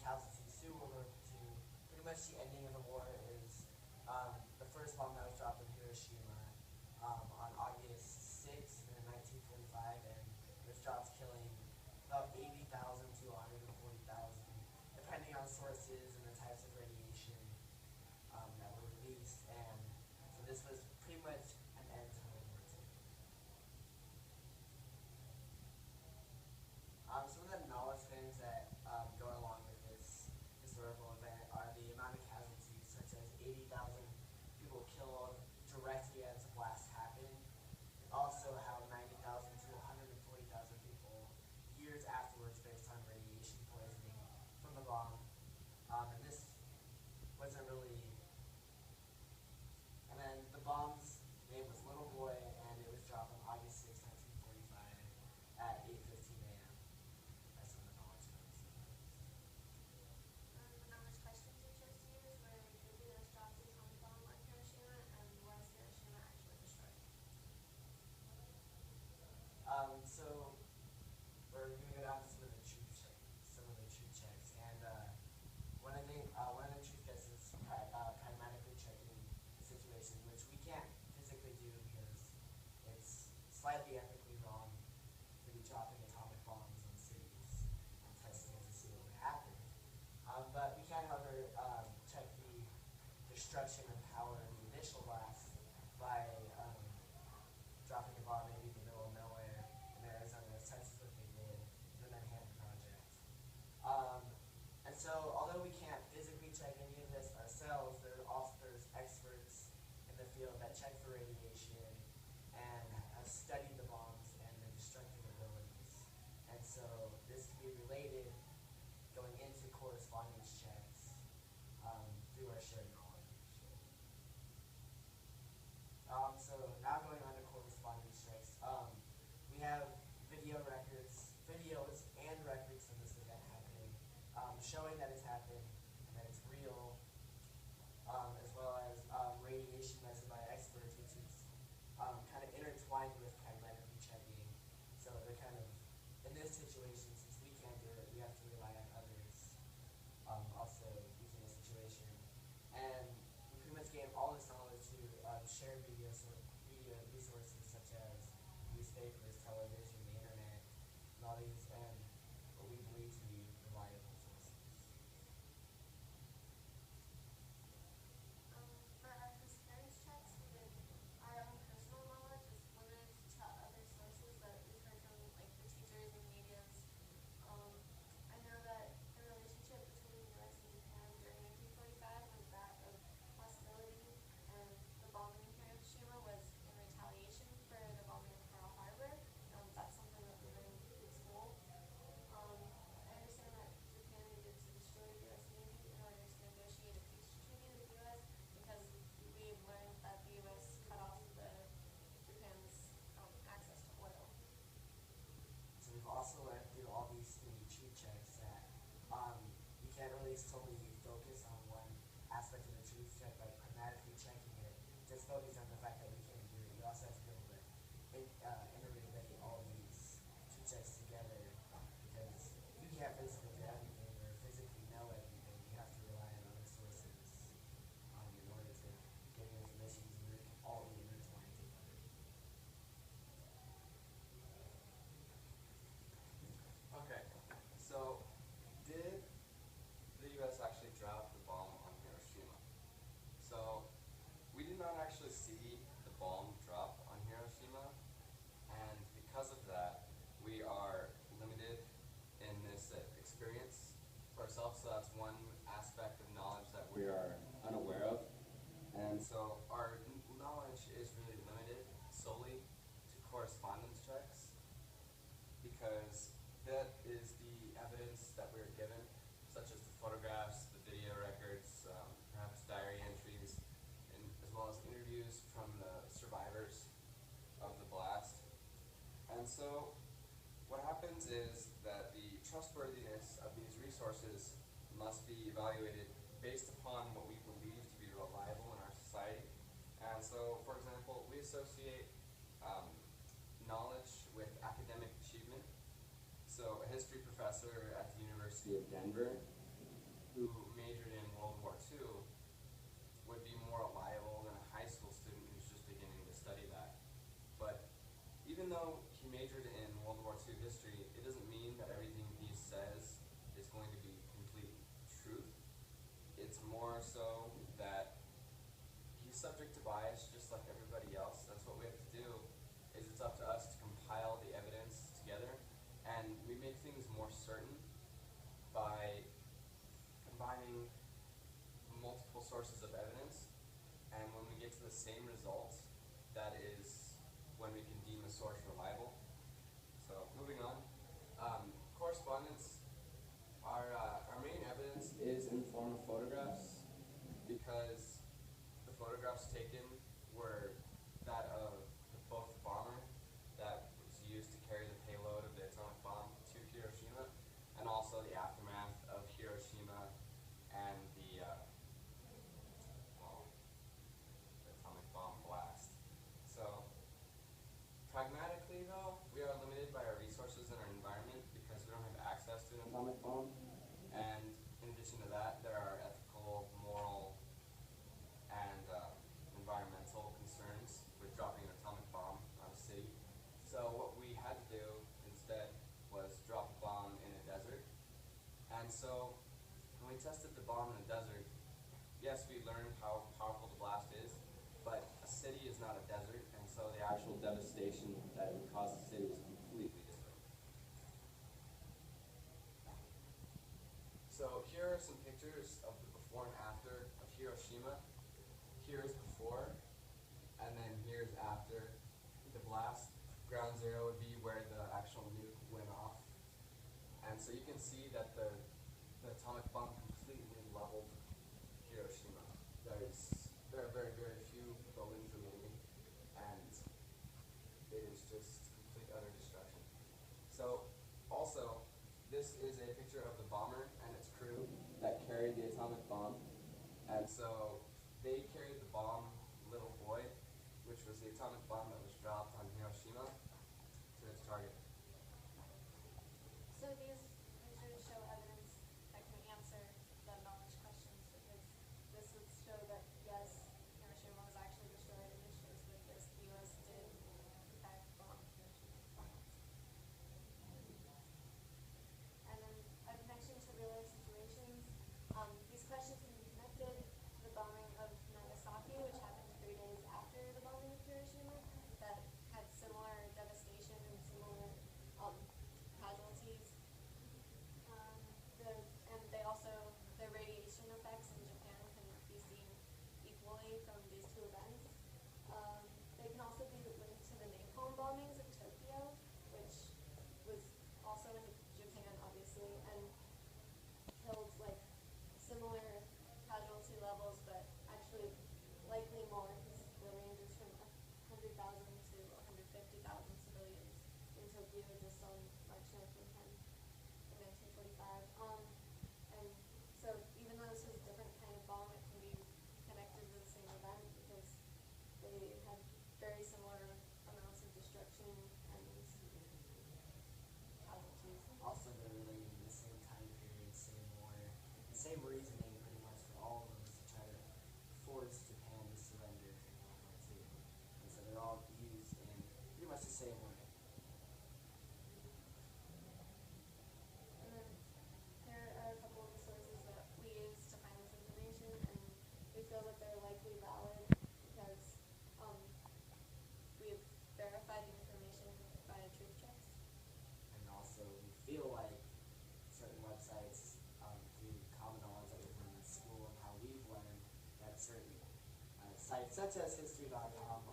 casualties too. We'll go to pretty much the ending of the war is the first bomb that was dropped in Hiroshima on August 6th in 1945, and it was dropped killing about 80,000 to 140,000, depending on sources and the types of radiation that were released. And so this was pretty much an end to World War II. Some of the knowledge things that go along with this historical event are the amount of casualties, such as 80,000 people killed directly as the blast happened, and also how 90,000 to 140,000 people years afterwards based on radiation poisoning from the bomb. And this wasn't really. And then the bomb's name was Little Boy, and it was dropped on August 6, 1945 at 8:15 a.m. That's some of the knowledge comes. The knowledge questions you chose to use were, did the US drop the atomic bomb on Hiroshima, and was Hiroshima actually destroyed? So we're going to go down to some of the truth checks, and one of the truth checks is pragmatically checking the situation, which we can't physically do because it's slightly ethically wrong to be dropping atomic bombs on cities and testing it to see what would happen. But we can, however, check the destruction of power in the initial blast by dropping a bomb maybe in the middle of nowhere in Arizona. That's what they did in the Manhattan Project. And so, although we can't physically check any of this ourselves, there's experts in the field that check for radiation and have studied the bombs and the destructive abilities. And so, this can be related going into correspondence checks through our shared knowledge. So now going on to correspondence checks, we have videos and records from this event happening, showing that it's happened and that it's real, as well as radiation measured by experts, which is kind of intertwined with pragmatically checking. So they're kind of, in this situation, since we can't do it, we have to rely on others also using the situation. And we pretty much gave all this knowledge to shared media resources such as newspapers, television, the internet, and all these, and what we believe to be reliable sources. For our concerns checks, did our own personal knowledge is limited to other sources that we've heard from, like the teachers and medias. I know that the relationship between the U.S. and Japan during 1945 was that of hostility, and the bombing in Hiroshima was in retaliation for the bombing of Pearl Harbor. That's something that we learned in school. I understand that Japan needed to destroy the U.S. Navy in order to negotiate a peace treaty with the U.S. because we've learned that the U.S. cut off Japan's access to oil. So we've also learned through all these three truth checks that you can't really solely focus on one aspect of the truth check by pragmatically checking it. Just focus on the fact that we can't do it. You also have to be able to interrelate all these truth checks together, because you can't physically do everything or physically know everything. You have to rely on other sources in order to get your information to all be intertwined together. Okay, so did the U.S. actually drop the bomb on Hiroshima? So we did not actually see the bomb drop on Hiroshima, and because of that, we are limited in this experience for ourselves. So that's one aspect of knowledge that we are unaware of, and so our knowledge is really limited solely to correspondence checks, because that is the evidence that we're given, such as the photographs, the video records, perhaps diary entries, and as well as interviews from the survivors of the blast. And so what happens is that the trustworthiness of these resources must be evaluated based upon what we believe to be reliable in our society. And so, for example, we associate knowledge with academic achievement. So a history professor at the University of Denver who majored in World War II would be more reliable than a high school student who's just beginning to study that. But even though he majored in World War II history, it doesn't mean that everything he says is going to be complete truth. It's more so that he's subject to bias just like everybody else. That's what we have to do, is it's up to us to compile the evidence together, and we make things more certain by combining multiple sources of evidence, and when we get to the same results, that is when we can deem a source reliable. So moving on, correspondence, our main evidence is in the form of photographs, because the photographs taken were that of both the bomber that was used to carry the payload of the atomic bomb to Hiroshima, and also the aftermath of Hiroshima and the atomic bomb blast. So pragmatically though, we are limited by our resources and our environment because we don't have access to an atomic bomb. And in addition to that, there are ethical, moral, and environmental concerns with dropping an atomic bomb on a city. So what we had to do instead was drop a bomb in a desert. And so when we tested the bomb in a desert, yes, we learned how powerful the blast is, but a city is not a desert, and so the actual devastation that it would cause the city is completely different. So here are some pictures of the before and after of Hiroshima. Here is before, and then here's after the blast. Ground zero would be where the actual nuke went off. And so you can see that the atomic bomb completely leveled Hiroshima. There are very, very few buildings remaining, and it is just complete utter destruction. So also, this is a picture of the bomber and its crew that carried the atomic bomb. And so they carried the bomb Little Boy, which was the atomic bomb that was dropped on Hiroshima, to its target. So these pictures show evidence that can answer the knowledge questions, because this would show that yes, Hiroshima was actually destroyed, and this shows that yes, the U.S. did in fact bomb Hiroshima. And then a connection to real life situations. These questions can be connected to the bombing of Nagasaki, which happened 3 days after the bombing of Hiroshima, that had similar devastation and similar casualties. And they also, the radiation effects in Japan can be seen equally from these two events. They can also be linked to the napalm bombings in Tokyo, which was also in Japan, obviously, and killed like similar casualty levels, but actually likely more, because the range is from 100,000 to 150,000 civilians in Tokyo just on March 1910 in 1945. And so even though this is a different kind of bomb, it can be connected to the same event because they had very similar amounts of destruction and casualties. Also, they're related to the same time period, same war, the same reasoning pretty much for all of them is to try to force Japan to surrender in World War II. And so they're all used in pretty much the same way. And then here are a couple of the sources that we use to find this information, and we feel that they're likely valid because we've verified the information via truth checks. And also, we feel like certain websites, through common knowledge that we've learned in school and how we've learned that certain sites such as history.com